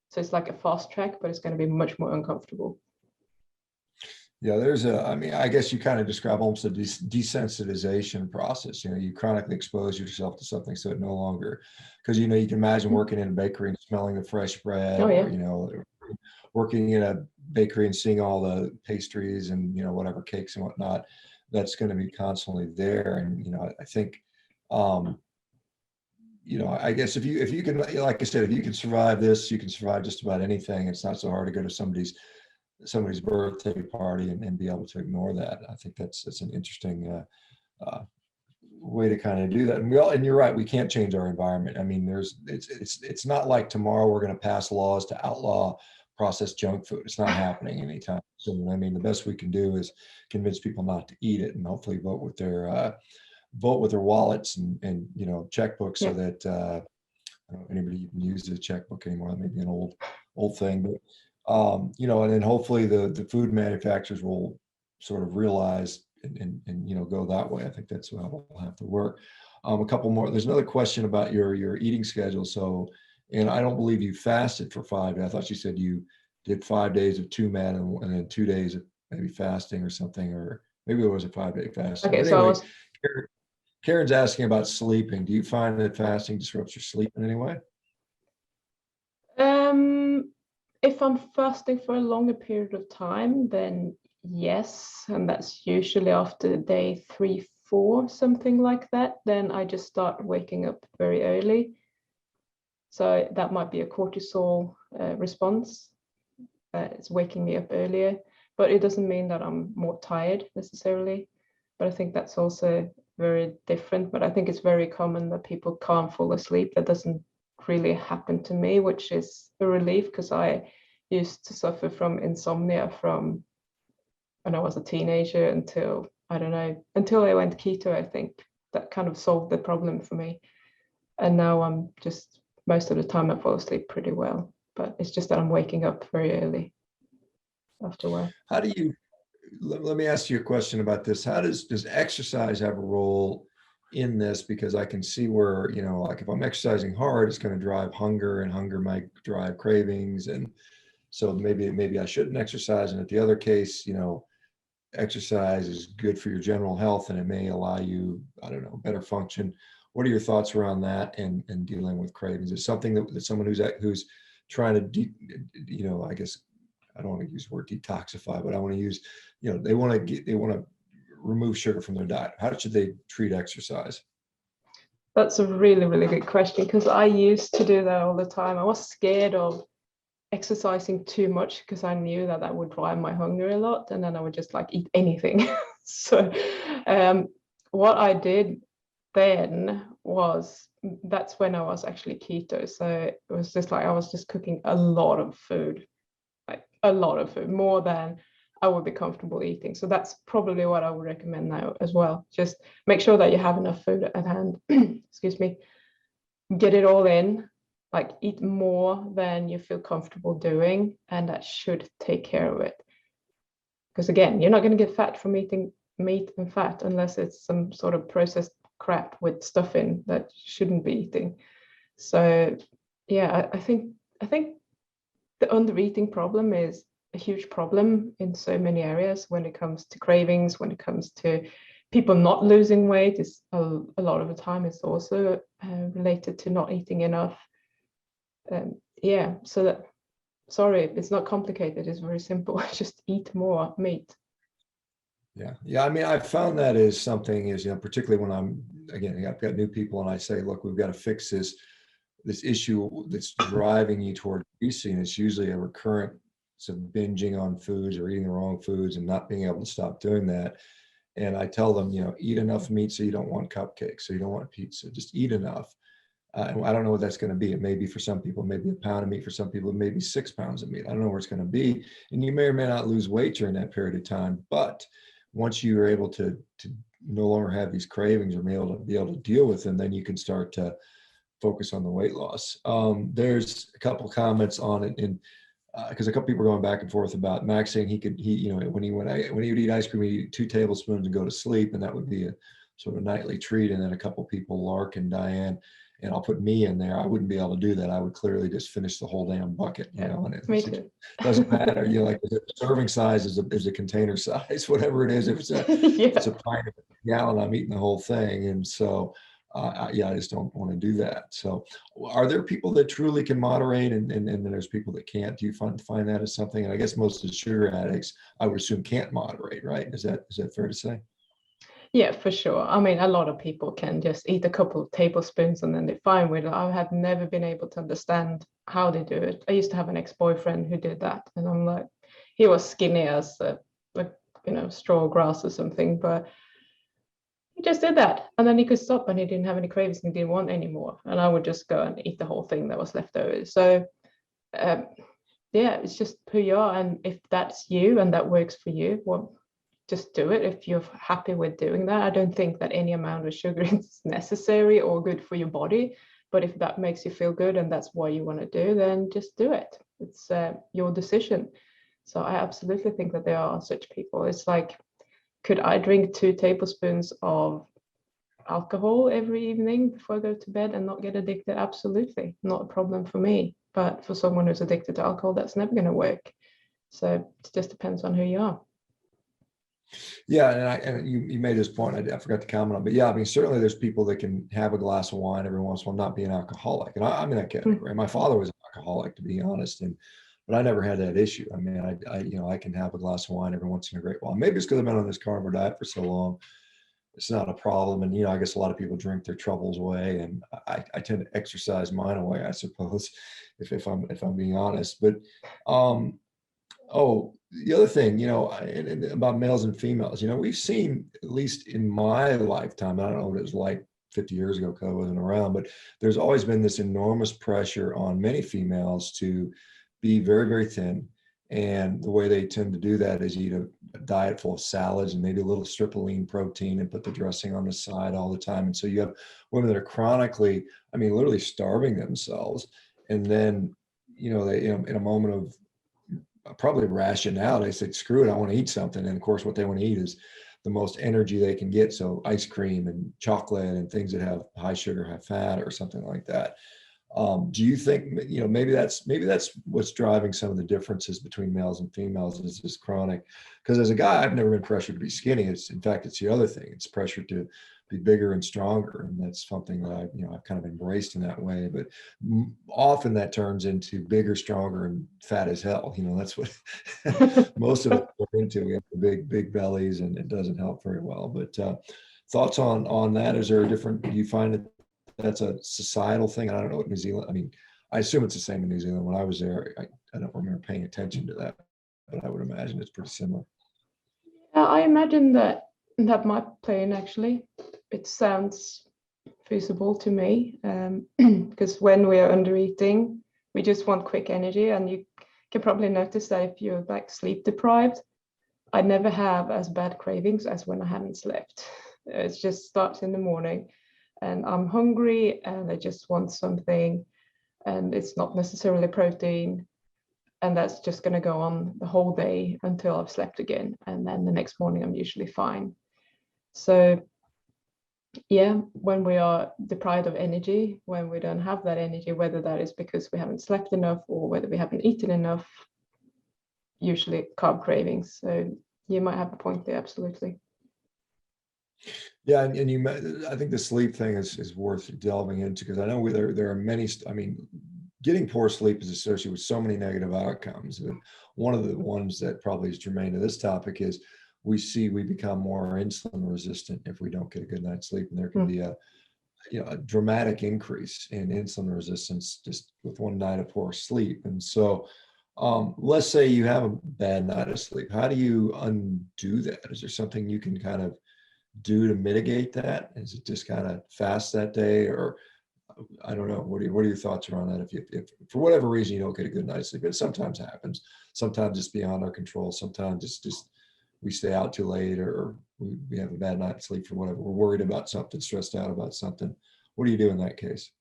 So it's like a fast track, but it's going to be much more uncomfortable. Yeah, I mean, I guess you kind of describe almost a desensitization process. You chronically expose yourself to something so it no longer, because, you can imagine working in a bakery and smelling the fresh bread, Oh, yeah. or, working in a bakery and seeing all the pastries and, whatever cakes and whatnot, that's going to be constantly there. And, I think, I guess if you can, like I said, if you can survive this, you can survive just about anything. It's not so hard to go to somebody's birthday party and be able to ignore that. I think that's an interesting way to kind of do that. And you're right, we can't change our environment. I mean, it's not like tomorrow we're going to pass laws to outlaw processed junk food. It's not happening anytime soon. I mean, the best we can do is convince people not to eat it and hopefully vote with their wallets and checkbooks, so that I don't know if anybody even uses a checkbook anymore. That may be an old thing, but and then hopefully the food manufacturers will sort of realize and go that way. I think that's how we'll have to work. A couple more. There's another question about your eating schedule. So, and I don't believe you fasted for 5 days. I thought you said you did 5 days of TUMAD and then 2 days of maybe fasting or something, or maybe it was a 5-day fasting. Okay, But so anyway, Karen's asking about sleeping. Do you find that fasting disrupts your sleep in any way? If I'm fasting for a longer period of time, then yes, and that's usually after day 3, 4, something like that. Then I just start waking up very early. So that might be a cortisol response. It's waking me up earlier, but it doesn't mean that I'm more tired necessarily. But I think that's also very different. But I think it's very common that people can't fall asleep. That doesn't really happen to me, which is a relief, because I used to suffer from insomnia from when I was a teenager until, I don't know, until I went keto. I think that kind of solved the problem for me. And now I'm just, most of the time I fall asleep pretty well, but it's just that I'm waking up very early after work. How do you, let me ask you a question about this. How does exercise have a role in this? Because I can see where, like if I'm exercising hard, it's going to drive hunger, and hunger might drive cravings. And so maybe I shouldn't exercise. And at the other case, exercise is good for your general health and it may allow you, I don't know, better function. What are your thoughts around that and dealing with cravings? Is something that someone who's trying to, I guess, I don't want to use the word detoxify, but I want to use, they want to remove sugar from their diet. How should they treat exercise? That's a really, really good question, because I used to do that all the time. I was scared of exercising too much because I knew that that would drive my hunger a lot, and then I would just like eat anything. So what I did then was, that's when I was actually keto. So it was just like I was just cooking a lot of food, like a lot of food, more than I would be comfortable eating. So that's probably what I would recommend now as well. Just make sure that you have enough food at hand. Excuse me. Get it all in, like eat more than you feel comfortable doing, and that should take care of it. Because again, you're not going to get fat from eating meat and fat unless it's some sort of processed crap with stuff in that you shouldn't be eating. So yeah, I think the undereating problem is a huge problem in so many areas. When it comes to cravings, when it comes to people not losing weight, is a lot of the time it's also related to not eating enough. Yeah, so that, sorry, it's not complicated, it's very simple. Just eat more meat. Yeah. I mean, I found that is something is, particularly when I've got new people and I say, look, we've got to fix this issue that's driving you toward obesity. It's usually a recurrent of binging on foods or eating the wrong foods and not being able to stop doing that. And I tell them, eat enough meat so you don't want cupcakes, so you don't want pizza, just eat enough. And I don't know what that's going to be. It may be for some people, maybe a pound of meat. For some people, it may be 6 pounds of meat. I don't know where it's going to be. And you may or may not lose weight during that period of time. But once you are able to no longer have these cravings or be able to deal with them, then you can start to focus on the weight loss. There's a couple comments on it, and because a couple people are going back and forth about Max saying when he would eat ice cream, he'd eat 2 tablespoons and go to sleep, and that would be a sort of nightly treat. And then a couple people, Lark and Diane, and I'll put me in there, I wouldn't be able to do that. I would clearly just finish the whole damn bucket, and it doesn't matter. Like the serving size is a container size, whatever it is. If it's it's a pint of a gallon, I'm eating the whole thing. And so, I just don't want to do that. So are there people that truly can moderate and then there's people that can't? Do you find that as something? And I guess most of the sugar addicts, I would assume, can't moderate, right? Is that fair to say? Yeah, for sure. I mean, a lot of people can just eat a couple of tablespoons and then they're fine with it. I have never been able to understand how they do it. I used to have an ex-boyfriend who did that, and I'm like, he was skinny as straw grass or something, but he just did that, and then he could stop, and he didn't have any cravings and he didn't want any more. And I would just go and eat the whole thing that was left over. So it's just who you are, and if that's you and that works for you, well, just do it if you're happy with doing that. I don't think that any amount of sugar is necessary or good for your body, but if that makes you feel good and that's what you want to do, then just do it. It's your decision. So I absolutely think that there are such people. It's like, could I drink 2 tablespoons of alcohol every evening before I go to bed and not get addicted? Absolutely, not a problem for me. But for someone who's addicted to alcohol, that's never going to work. So it just depends on who you are. Yeah, and you made this point, I forgot to comment on, but yeah, I mean, certainly there's people that can have a glass of wine every once in a while, not be an alcoholic. And I'm in that category. My father was an alcoholic, to be honest, but I never had that issue. I mean, I can have a glass of wine every once in a great while. Maybe it's because I've been on this carnivore diet for so long. It's not a problem. And, I guess a lot of people drink their troubles away, and I tend to exercise mine away, I suppose, if I'm being honest. But, the other thing, and about males and females, we've seen, at least in my lifetime, I don't know what it was like 50 years ago because I wasn't around, but there's always been this enormous pressure on many females to be very, very thin. And the way they tend to do that is eat a diet full of salads and maybe a little strip of lean protein and put the dressing on the side all the time. And so you have women that are chronically, literally starving themselves. And then, they, in a moment of probably rationale, they said, screw it, I want to eat something. And of course, what they want to eat is the most energy they can get. So ice cream and chocolate and things that have high sugar, high fat, or something like that. Do you think, maybe that's what's driving some of the differences between males and females, is this chronic? Because as a guy, I've never been pressured to be skinny. In fact, it's the other thing. It's pressure to be bigger and stronger. And that's something that I've kind of embraced in that way. But often that turns into bigger, stronger, and fat as hell. That's what most of it we're into. We have big bellies, and it doesn't help very well. But thoughts on that? Is there a different? Do you find that that's a societal thing? I don't know what New Zealand. I mean, I assume it's the same in New Zealand. When I was there, I don't remember paying attention to that, but I would imagine it's pretty similar. I imagine that might play in, actually. It sounds feasible to me, because when we are under eating, we just want quick energy. And you can probably notice that if you're like sleep deprived, I never have as bad cravings as when I haven't slept. It just starts in the morning and I'm hungry and I just want something, and it's not necessarily protein. And that's just going to go on the whole day until I've slept again. And then the next morning, I'm usually fine. So yeah, when we are deprived of energy, when we don't have that energy, whether that is because we haven't slept enough or whether we haven't eaten enough, usually carb cravings. So you might have a point there, absolutely. Yeah, and I think the sleep thing is worth delving into, because I know there are many. I mean, getting poor sleep is associated with so many negative outcomes. And one of the ones that probably is germane to this topic is we become more insulin resistant if we don't get a good night's sleep, and there can be a dramatic increase in insulin resistance just with one night of poor sleep. And so let's say you have a bad night of sleep. How do you undo that? Is there something you can kind of do to mitigate that? Is it just kind of fast that day, or I don't know. What are your thoughts around that? If for whatever reason you don't get a good night's sleep, it sometimes happens. Sometimes it's beyond our control. Sometimes it's just we stay out too late, or we have a bad night's sleep for whatever. We're worried about something, stressed out about something. What do you do in that case?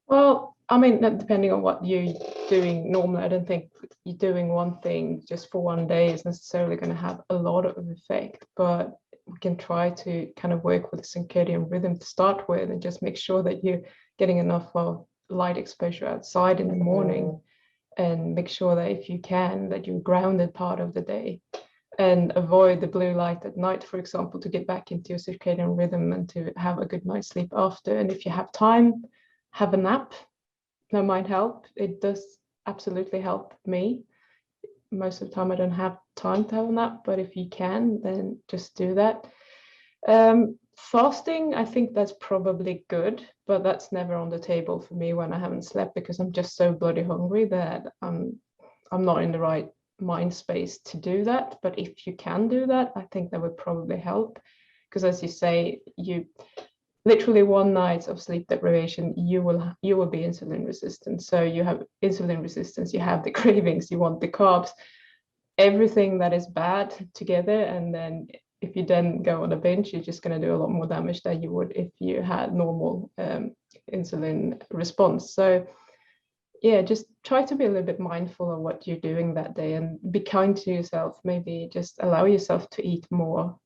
Well, I mean, depending on what you're doing normally, I don't think you're doing one thing just for one day is necessarily going to have a lot of effect, but we can try to kind of work with the circadian rhythm to start with, and just make sure that you're getting enough of light exposure outside in the morning, and make sure that if you can, that you're grounded part of the day, and avoid the blue light at night, for example, to get back into your circadian rhythm and to have a good night's sleep after. And if you have time, have a nap. That might help. It does absolutely help me. Most of the time I don't have time to have a nap, but if you can, then just do that. Fasting, I think that's probably good, but that's never on the table for me when I haven't slept, because I'm just so bloody hungry that I'm not in the right mind space to do that. But if you can do that, I think that would probably help, because as you say, you literally one night of sleep deprivation, you will be insulin resistant. So you have insulin resistance, you have the cravings, you want the carbs, everything that is bad together. And then if you then go on a binge, you're just going to do a lot more damage than you would if you had normal insulin response. So yeah, just try to be a little bit mindful of what you're doing that day, and be kind to yourself. Maybe just allow yourself to eat more,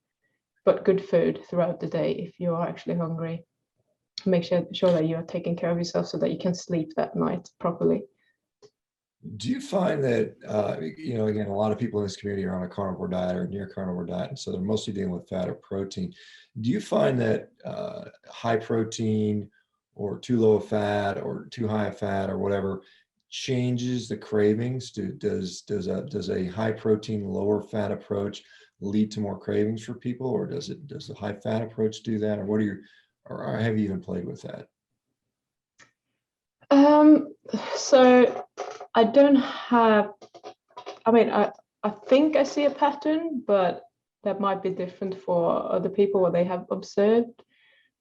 but good food throughout the day if you are actually hungry. Make sure that you are taking care of yourself so that you can sleep that night properly. Do you find that, again, a lot of people in this community are on a carnivore diet or near carnivore diet, and so they're mostly dealing with fat or protein. Do you find that high protein or too low of fat or too high of fat or whatever changes the cravings? Does a high protein, lower fat approach lead to more cravings for people, or does the high fat approach do that? Or have you even played with that? So I don't have, I mean, I think I see a pattern, but that might be different for other people, what they have observed.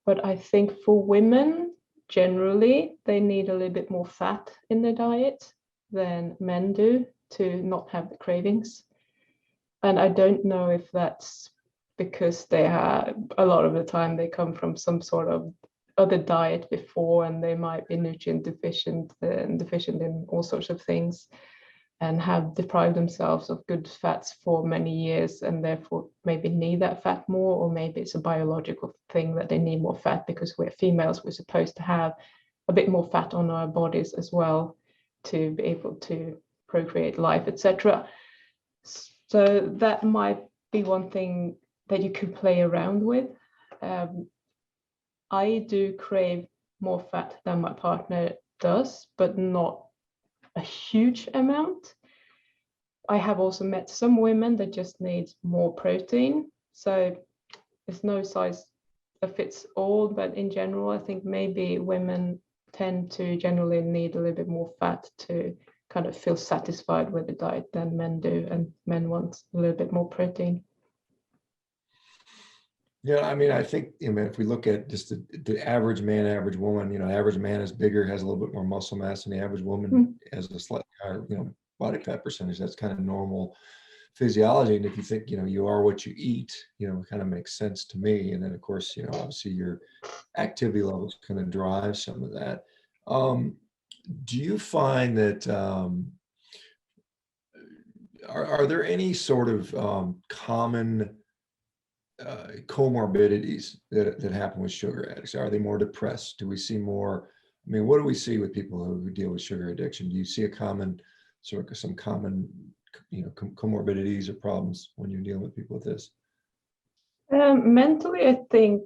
But I think for women, generally, they need a little bit more fat in their diet than men do to not have the cravings. And I don't know if that's because they have, a lot of the time they come from some sort of other diet before, and they might be nutrient deficient and deficient in all sorts of things, and have deprived themselves of good fats for many years, and therefore maybe need that fat more. Or maybe it's a biological thing that they need more fat because we're females, we're supposed to have a bit more fat on our bodies as well to be able to procreate life, etc. So that might be one thing that you could play around with. I do crave more fat than my partner does, but not a huge amount. I have also met some women that just need more protein. So there's no size that fits all, but in general, I think maybe women tend to generally need a little bit more fat to kind of feel satisfied with the diet than men do, and men want a little bit more protein. Yeah, I mean, I think, if we look at just the average man, average woman, average man is bigger, has a little bit more muscle mass, and the average woman has a slightly higher, body fat percentage. That's kind of normal physiology. And if you think, you are what you eat, it kind of makes sense to me. And then, of course, obviously your activity levels kind of drive some of that. Do you find that, are there any sort of common comorbidities that happen with sugar addicts? Are they more depressed? Do we see more? I mean, what do we see with people who deal with sugar addiction? Do you see some common, comorbidities or problems when you're dealing with people with this? Mentally, I think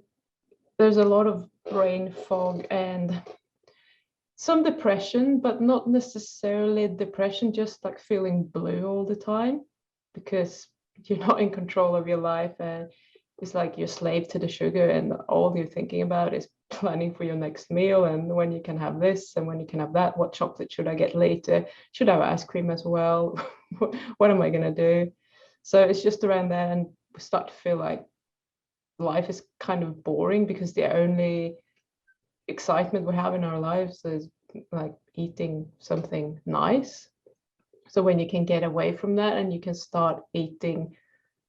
there's a lot of brain fog and some depression, but not necessarily depression, just like feeling blue all the time because you're not in control of your life, and it's like you're slave to the sugar, and all you're thinking about is planning for your next meal and when you can have this and when you can have that. What chocolate should I get later? Should I have ice cream as well? What am I going to do? So it's just around there, and we start to feel like life is kind of boring because the only excitement we have in our lives is like eating something nice. So when you can get away from that and you can start eating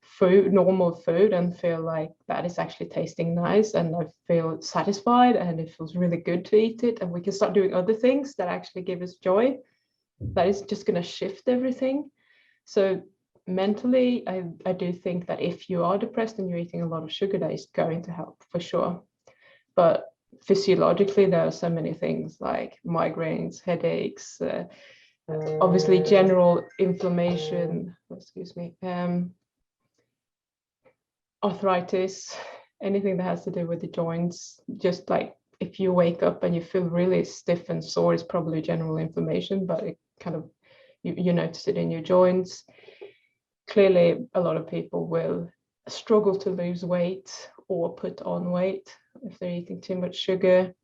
food, normal food, and feel like that is actually tasting nice and I feel satisfied and it feels really good to eat it, and we can start doing other things that actually give us joy, that is just going to shift everything. So mentally, I do think that if you are depressed and you're eating a lot of sugar, that is going to help for sure. But physiologically, there are so many things like migraines, headaches, obviously general inflammation, arthritis, anything that has to do with the joints. Just like if you wake up and you feel really stiff and sore, it's probably general inflammation, but it kind of, you notice it in your joints. Clearly, a lot of people will struggle to lose weight or put on weight if they're eating too much sugar.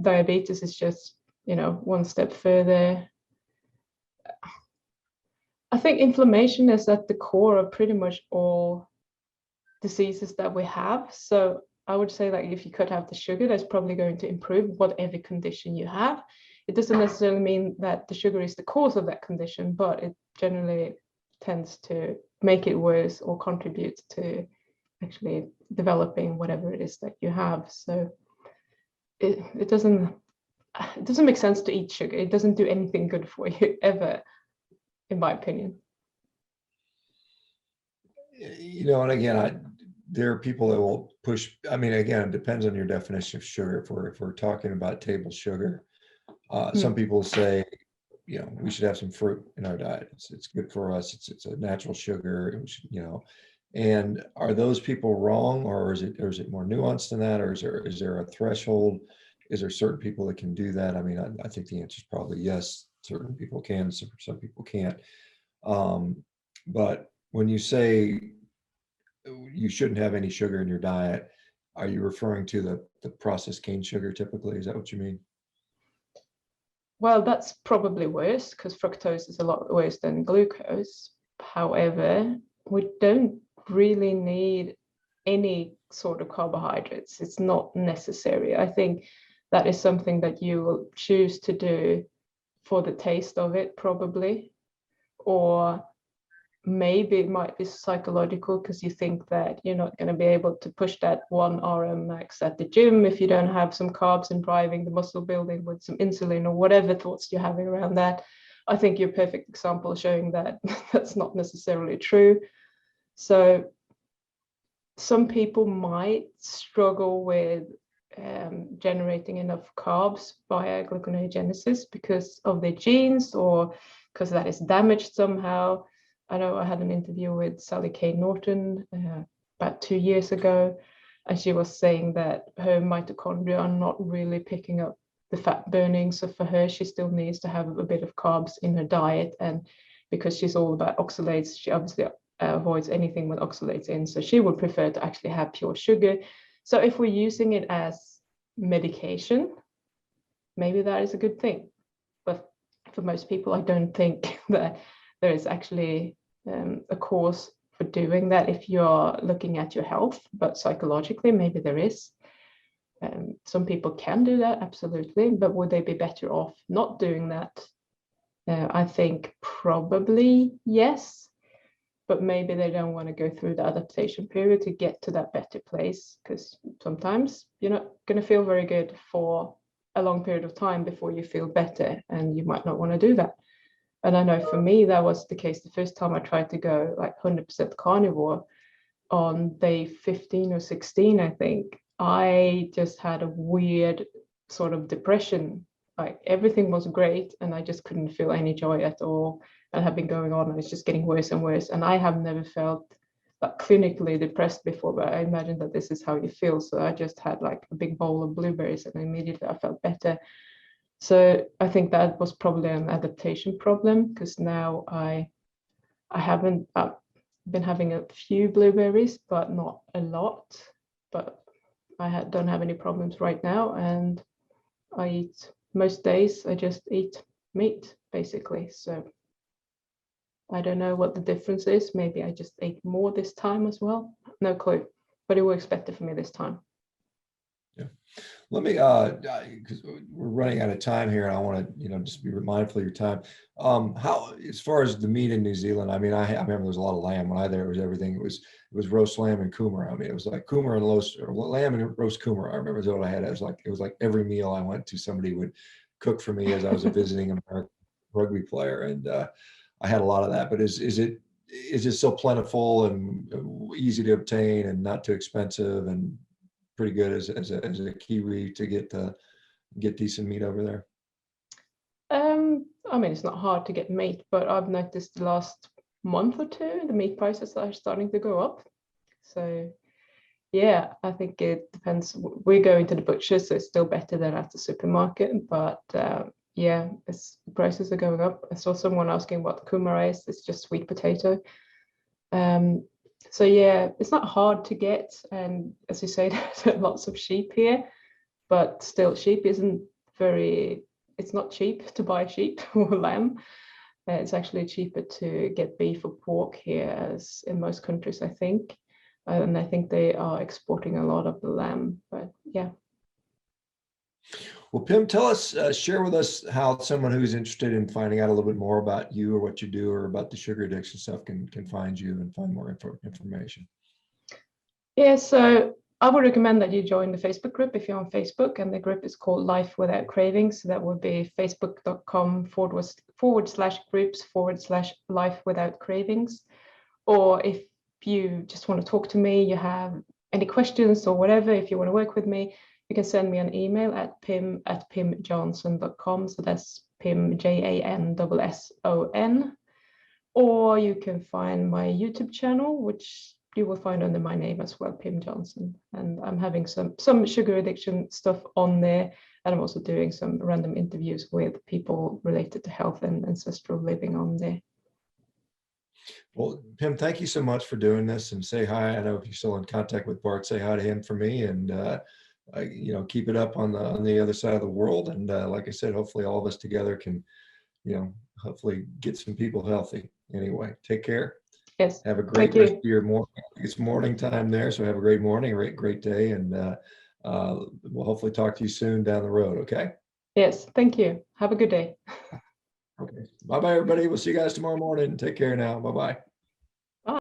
Diabetes is just, one step further. I think inflammation is at the core of pretty much all diseases that we have. So I would say that if you cut out the sugar, that's probably going to improve whatever condition you have. It doesn't necessarily mean that the sugar is the cause of that condition, but it generally tends to make it worse or contribute to actually developing whatever it is that you have. So it doesn't make sense to eat sugar. It doesn't do anything good for you ever, in my opinion. And again, there are people that will push. I mean, again, it depends on your definition of sugar. If we're talking about table sugar, some people say, we should have some fruit in our diet. It's good for us. It's a natural sugar. And are those people wrong, or is it more nuanced than that, or is there a threshold? Is there certain people that can do that? I mean, I think the answer is probably yes. Certain people can, some people can't. But when you say you shouldn't have any sugar in your diet, are you referring to the processed cane sugar typically? Is that what you mean? Well, that's probably worse because fructose is a lot worse than glucose. However, we don't really need any sort of carbohydrates. It's not necessary. I think that is something that you will choose to do for the taste of it, probably. Or maybe it might be psychological because you think that you're not going to be able to push that 1 RM max at the gym if you don't have some carbs and driving the muscle building with some insulin or whatever thoughts you're having around that. I think you're a perfect example showing that that's not necessarily true. So some people might struggle with generating enough carbs via gluconeogenesis because of their genes or because that is damaged somehow. I know I had an interview with Sally Kay Norton about 2 years ago, and she was saying that her mitochondria are not really picking up the fat burning. So for her, she still needs to have a bit of carbs in her diet. And because she's all about oxalates, she obviously avoids anything with oxalates in. So she would prefer to actually have pure sugar. So if we're using it as medication, maybe that is a good thing. But for most people, I don't think that there is actually a cause for doing that if you're looking at your health, but psychologically, maybe there is. Some people can do that, absolutely, but would they be better off not doing that? I think probably yes, but maybe they don't want to go through the adaptation period to get to that better place, because sometimes you're not going to feel very good for a long period of time before you feel better, and you might not want to do that. And I know for me, that was the case the first time I tried to go like 100% carnivore on day 15 or 16, I think. I just had a weird sort of depression. Like everything was great and I just couldn't feel any joy at all. And had been going on and it's just getting worse and worse. And I have never felt like clinically depressed before, but I imagine that this is how you feel. So I just had like a big bowl of blueberries and immediately I felt better. So I think that was probably an adaptation problem, because now I haven't been having a few blueberries, but not a lot. But I don't have any problems right now, and I eat most days. I just eat meat basically. So I don't know what the difference is. Maybe I just ate more this time as well. No clue, but it works better for me this time. Yeah. Let me, because we're running out of time here, and I want to, just be mindful of your time. How, as far as the meat in New Zealand, I mean, I remember there was a lot of lamb when I there. It was everything. It was roast lamb and kumara. I mean, it was like kumara and roast, or lamb and roast kumara. I remember that's what I had. It was like every meal I went to, somebody would cook for me as I was a visiting American rugby player, and I had a lot of that. But is it so plentiful and easy to obtain and not too expensive and pretty good as a Kiwi to get decent meat over there? I mean, it's not hard to get meat, but I've noticed the last month or two, the meat prices are starting to go up. So yeah, I think it depends. We're going to the butcher, so it's still better than at the supermarket. But yeah, the prices are going up. I saw someone asking what kumara is. It's just sweet potato. So yeah, it's not hard to get, and as you say, there's lots of sheep here, but still, sheep isn't very. It's not cheap to buy sheep or lamb. It's actually cheaper to get beef or pork here, as in most countries, I think. And I think they are exporting a lot of the lamb. But yeah. Well, Pim, tell us, share with us how someone who's interested in finding out a little bit more about you or what you do or about the sugar addiction stuff can find you and find more information. Yeah, so I would recommend that you join the Facebook group if you're on Facebook, and the group is called Life Without Cravings. So that would be facebook.com/groups/Life Without Cravings. Or if you just want to talk to me, you have any questions or whatever, if you want to work with me, you can send me an email at pim@pimjansson.com. So that's Pim, JANSSON. Or you can find my YouTube channel, which you will find under my name as well, Pim Jansson. And I'm having some sugar addiction stuff on there. And I'm also doing some random interviews with people related to health and ancestral living on there. Well, Pim, thank you so much for doing this, and say hi. I know if you're still in contact with Bart, say hi to him for me, and keep it up on the other side of the world. And like I said, hopefully all of us together can, hopefully get some people healthy. Anyway, take care. Yes. Have a great rest of your morning. It's morning time there, so have a great morning, a great day, and we'll hopefully talk to you soon down the road. Okay. Yes. Thank you. Have a good day. Okay. Bye-bye, everybody. We'll see you guys tomorrow morning. Take care now. Bye-bye.